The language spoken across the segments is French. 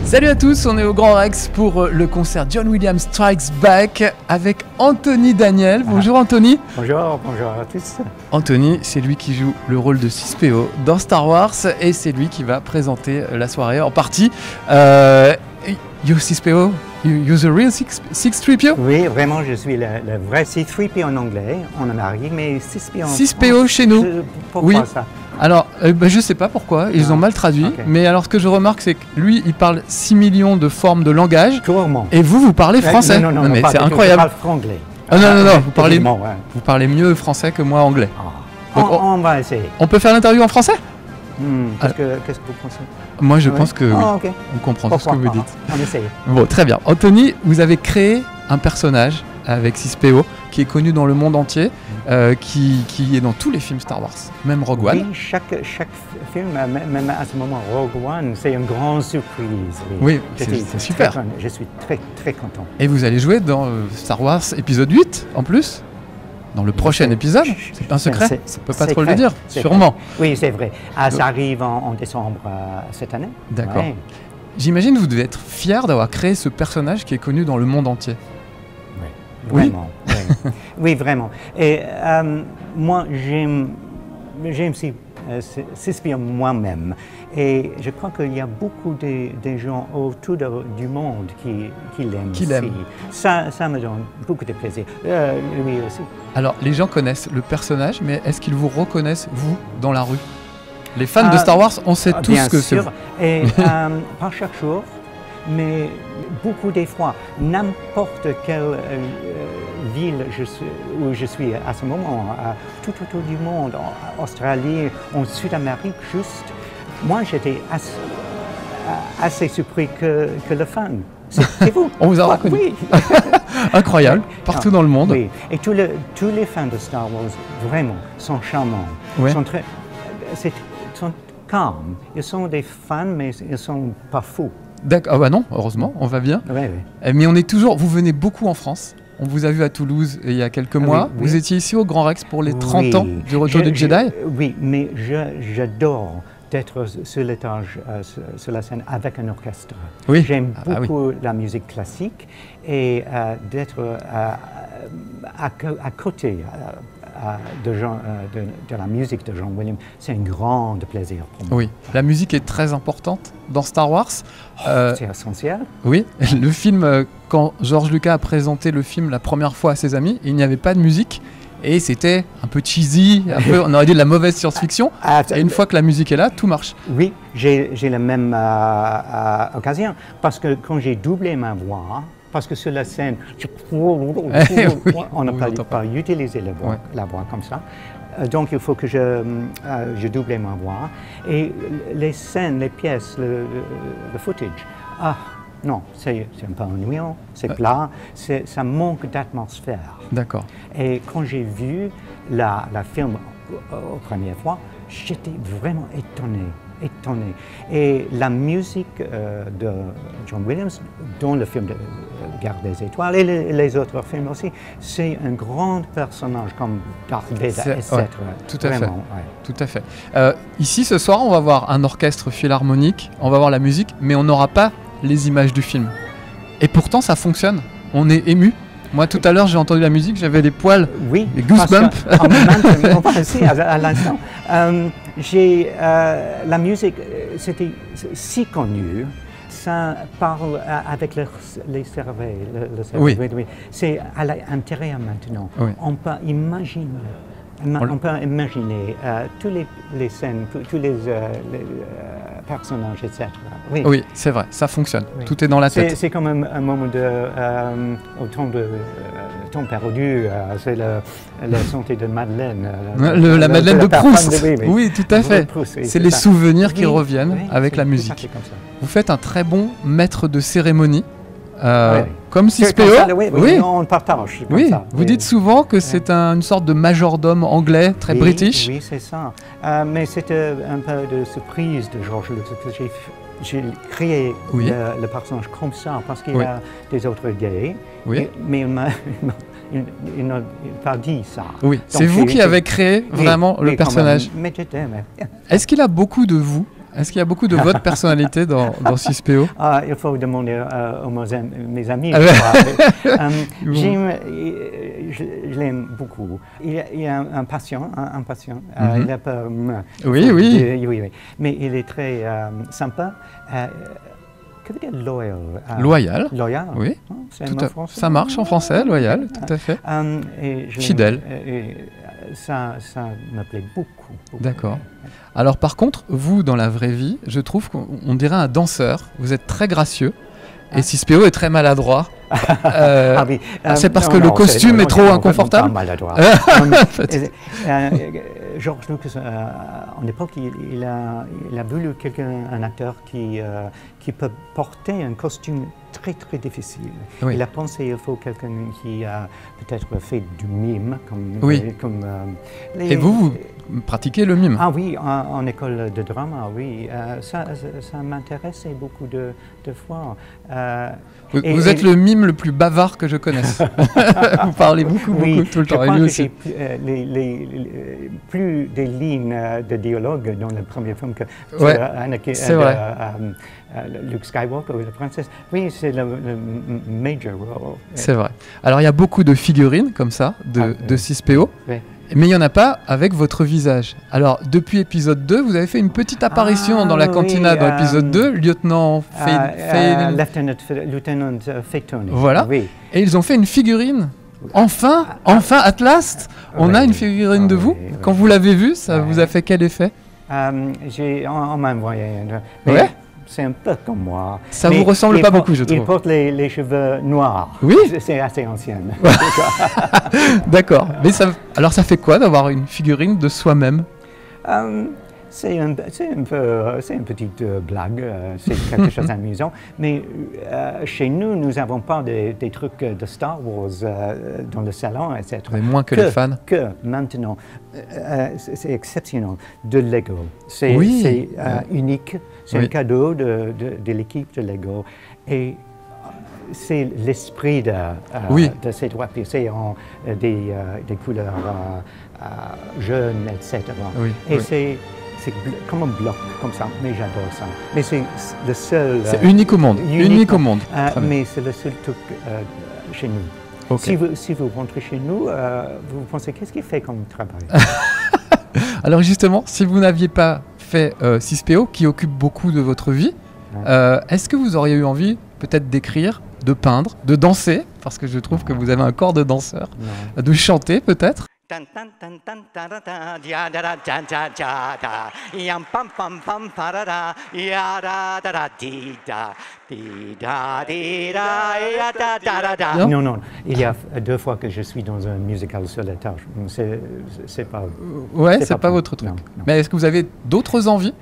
Salut à tous, on est au Grand Rex pour le concert John Williams Strikes Back avec Anthony Daniel. Bonjour Anthony. Bonjour à tous. Anthony, c'est lui qui joue le rôle de 6PO dans Star Wars et c'est lui qui va présenter la soirée en partie. You 6PO, you're the real 6-3PO? Oui, vraiment, je suis le vrai 6-3PO en anglais, en Amérique, mais 6PO en 6PO chez nous. Pourquoi oui. ça? Alors, je sais pas pourquoi, ils ont mal traduit, okay. Mais alors ce que je remarque, c'est que lui, il parle 6 millions de formes de langage, Comment? et vous parlez français. Non, mais c'est incroyable. incroyable. Je parle anglais. Ah, non, vous parlez mieux français que moi anglais. Ah. Donc, on va essayer. On peut faire l'interview en français? Qu'est-ce que vous pensez? Moi, je pense que oui. Okay. On comprend tout ce que vous dites. On essaye. Bon, très bien. Anthony, vous avez créé un personnage avec 6PO qui est connu dans le monde entier, qui est dans tous les films Star Wars, même Rogue One. Oui, chaque film, même à ce moment, Rogue One, c'est une grande surprise. Oui, c'est super. Je suis très, très content. Et vous allez jouer dans Star Wars épisode 8 en plus? Dans le prochain épisode? C'est un secret? On ne peut pas trop le dire, sûrement. Oui, c'est vrai. Ça arrive en décembre cette année. D'accord. Ouais. J'imagine que vous devez être fier d'avoir créé ce personnage qui est connu dans le monde entier. Oui, vraiment. Oui. Oui, vraiment. Et moi, j'aime 6PO moi-même. Et je crois qu'il y a beaucoup de gens autour du monde qui l'aiment. Ça me donne beaucoup de plaisir. Lui aussi. Alors, les gens connaissent le personnage, mais est-ce qu'ils vous reconnaissent, vous, dans la rue? Les fans de Star Wars, on sait tous ce que c'est. Et pas chaque jour, mais beaucoup des fois, n'importe quelle ville où je suis à ce moment, tout autour du monde, en Australie, en Sud-Amérique, juste, moi j'étais assez surpris que le fan. C'est vous. On vous a reconnu. Oui. Incroyable, partout dans le monde. Oui, et tous les fans de Star Wars, vraiment, sont charmants. Ouais. Sont calmes. Ils sont des fans, mais ils ne sont pas fous. D'accord, ah bah non, heureusement, on va bien. Oui. Mais on est toujours, vous venez beaucoup en France. On vous a vu à Toulouse il y a quelques mois. Oui. Vous étiez ici au Grand Rex pour les 30 ans du Retour du Jedi. Oui, mais j'adore d'être sur l'étage, sur la scène avec un orchestre. Oui. J'aime beaucoup la musique classique et d'être à côté de la musique de John Williams, c'est un grand plaisir pour moi. Oui, la musique est très importante dans Star Wars. C'est essentiel. Oui, le film, quand George Lucas a présenté le film la première fois à ses amis, il n'y avait pas de musique et c'était un peu cheesy, on aurait dit de la mauvaise science-fiction. Et une fois que la musique est là, tout marche. Oui, j'ai la même occasion parce que quand j'ai doublé ma voix, parce que sur la scène, on n'a pas utilisé la voix comme ça. Donc il faut que je double ma voix. Et les scènes, les pièces, le footage, non, c'est un peu ennuyant, c'est plat, ça manque d'atmosphère. D'accord. Et quand j'ai vu la film aux premières fois, j'étais vraiment étonné. Et la musique de John Williams, dans le film de Guerre des Étoiles et les autres films aussi, c'est un grand personnage comme Darth Vader, etc. Ouais, tout à vraiment, fait. Tout à fait. Ici, ce soir, on va voir un orchestre philharmonique, on va voir la musique, mais on n'aura pas les images du film. Et pourtant, ça fonctionne. On est ému. Moi, tout à l'heure, j'ai entendu la musique, j'avais les poils, les goosebumps. On va aussi à l'instant. La musique, c'était si connu, ça parle avec les cerveaux. Oui. C'est à l'intérieur maintenant. Oui. On peut imaginer. On peut imaginer toutes les scènes, tous les personnages, etc. Oui, c'est vrai, ça fonctionne. Oui. Tout est dans la tête. C'est comme un moment au temps perdu, c'est la santé de Madeleine. La Madeleine de Proust. Oui, tout à fait. C'est les souvenirs qui reviennent avec la musique. Vous faites un très bon maître de cérémonie. Comme 6PO. Oui, on partage. Oui, vous dites souvent que c'est une sorte de majordome anglais, très british. Oui, c'est ça. Mais c'était un peu de surprise de George Lucas. J'ai créé le personnage comme ça parce qu'il y a des autres gays. Oui. Mais il n'a pas dit ça. Oui, c'est vous qui avez créé vraiment le personnage. Mais Est-ce qu'il a beaucoup de vous Est-ce qu'il y a beaucoup de votre personnalité dans 6PO? Il faut demander à mes amis. Je l'aime beaucoup. Il a un patient. Il a peur. Oui. Mais il est très sympa. Que veut dire loyal? Loyal. Loyal. Oui. Ça marche en français, loyal, tout à fait. Fidèle. Ça me plaît beaucoup. D'accord. Alors par contre, vous, dans la vraie vie, je trouve qu'on dirait un danseur. Vous êtes très gracieux. Et 6PO est très maladroit. C'est parce que le costume est trop inconfortable. Maladroit. George Lucas, en époque, il a voulu un acteur qui peut porter un costume très très difficile. Oui. Il a pensé qu'il faut quelqu'un qui a peut-être fait du mime. Et vous pratiquez le mime? Ah oui, en école de drama, oui. Ça m'intéressait beaucoup de fois. Vous êtes le mime le plus bavard que je connaisse. Vous parlez beaucoup tout le temps. Je pense que j'ai plus des lignes de dialogue dans le premier film que Luke Skywalker ou la princesse. Oui, c'est le major role. C'est vrai. Alors il y a beaucoup de figurines comme ça de 6PO. Oui. Mais il n'y en a pas avec votre visage. Alors, depuis épisode 2, vous avez fait une petite apparition dans la cantina dans épisode 2, lieutenant Lieutenant Feitoni. Voilà. Oui. Et ils ont fait une figurine. Enfin, at last, on a une figurine de vous. Quand vous l'avez vue, ça vous a fait quel effet? On m'a envoyé. C'est un peu comme moi. Ça vous ressemble pas beaucoup, je trouve. Il porte les cheveux noirs. Oui. C'est assez ancien. D'accord. Mais alors ça fait quoi d'avoir une figurine de soi-même? C'est une petite blague, c'est quelque chose d'amusant. Mais chez nous, nous n'avons pas des trucs de Star Wars dans le salon, etc. Mais moins que les fans. Que maintenant, c'est exceptionnel, de Lego. C'est unique, c'est un cadeau de l'équipe de Lego. Et c'est l'esprit de cette voiture. C'est des couleurs jaunes, etc. Et c'est comme un bloc, comme ça, mais j'adore ça. Mais c'est le seul... C'est unique au monde, unique au monde. Mais c'est le seul truc chez nous. Okay. Si vous rentrez chez nous, vous pensez, qu'est-ce qu'il fait comme travail? Alors justement, si vous n'aviez pas fait 6PO, qui occupe beaucoup de votre vie, est-ce que vous auriez eu envie peut-être d'écrire, de peindre, de danser, parce que je trouve que vous avez un corps de danseur, de chanter peut-être? Non. Il y a 2 fois que je suis dans un musical sur la tâche. C'est pas. Ouais, c'est pas votre truc. Non. Mais est-ce que vous avez d'autres envies?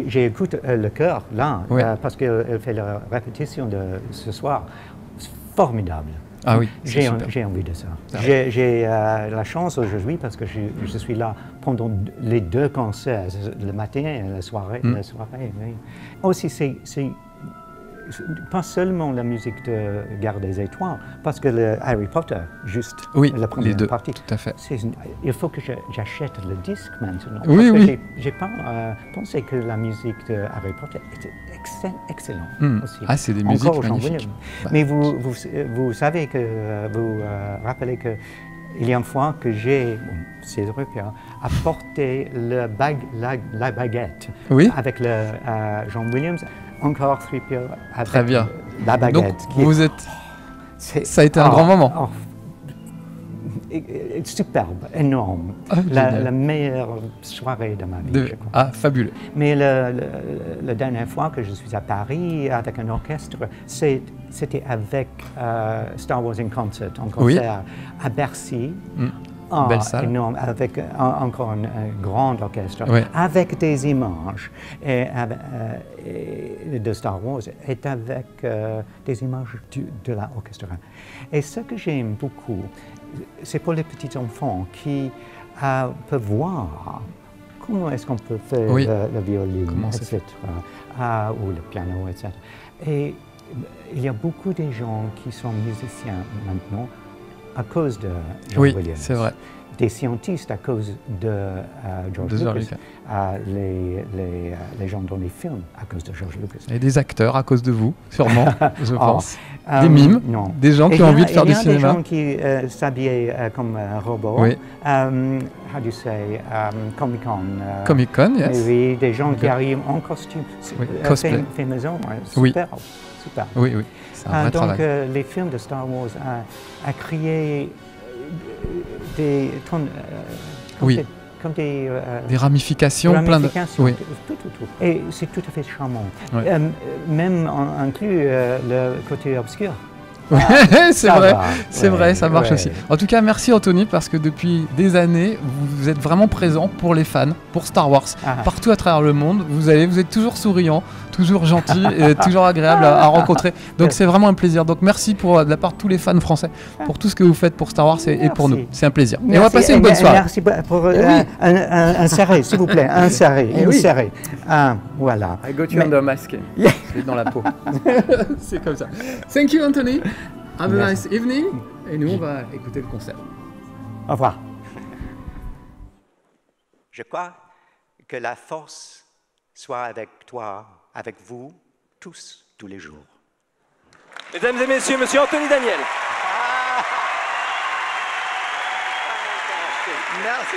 J'écoute le chœur là, parce qu'elle fait la répétition de ce soir. Formidable. Ah oui, j'ai envie de ça. J'ai la chance aujourd'hui parce que je suis là pendant les 2 concerts, le matin et la soirée. Oui. Aussi, c'est pas seulement la musique de Guerre des Étoiles, parce que le Harry Potter, juste la première partie. Tout à fait. Il faut que j'achète le disque maintenant. Oui. J'ai pas pensé que la musique de Harry Potter était excellente aussi. Ah, c'est des musiques magnifiques. Mais vous savez que vous rappelez que il y a une fois que c'est européen, apporté la baguette avec le John Williams. Encore 3PO avec très bien. La baguette. Donc, ça a été un grand moment. Superbe, énorme. La meilleure soirée de ma vie, je crois. Ah, fabuleux. Mais la dernière fois que je suis à Paris avec un orchestre, c'était avec Star Wars in Concert, en concert à Bercy. Belle salle. Énorme, avec encore un grand orchestre, avec des images de Star Wars et avec des images de l'orchestre. Et ce que j'aime beaucoup, c'est pour les petits enfants qui peuvent voir comment est-ce qu'on peut faire le violon, etc., ou le piano, etc. Et il y a beaucoup de gens qui sont musiciens maintenant, à cause de John Williams. Oui, c'est vrai. des scientifiques à cause de George Lucas, les gens dans les films à cause de George Lucas. Et des acteurs à cause de vous, sûrement, je pense. Des mimes, non. Des gens qui ont envie de faire du cinéma. Il y a des gens qui s'habillaient comme robots. Oui. How do you say? Comic-Con. Comic-Con, yes. Oui, des gens qui arrivent en costume. Oui, cosplay. Fait maison, oui. Super. Super. Oui, oui. C'est un vrai donc, travail. les films de Star Wars a créé des des ramifications, plein de... Oui. Tout. Et c'est tout à fait charmant. Oui. Même inclus le côté obscur. C'est vrai, ça marche aussi. En tout cas, merci Anthony, parce que depuis des années, vous êtes vraiment présent pour les fans, pour Star Wars, partout à travers le monde. Vous êtes toujours souriant, toujours gentil et toujours agréable à rencontrer. Donc c'est vraiment un plaisir. Donc merci de la part de tous les fans français pour tout ce que vous faites pour Star Wars et pour nous. C'est un plaisir. Merci. Et on va passer une bonne soirée. Merci pour un serré, s'il vous plaît, un serré, une serré. Voilà. I got you under my skin. C'est dans la peau. C'est comme ça. Thank you Anthony. Have a nice evening. Et nous on va écouter le concert. Au revoir. Je crois que la force soit avec toi, avec vous, tous les jours. Mesdames et messieurs, monsieur Anthony Daniel. Merci.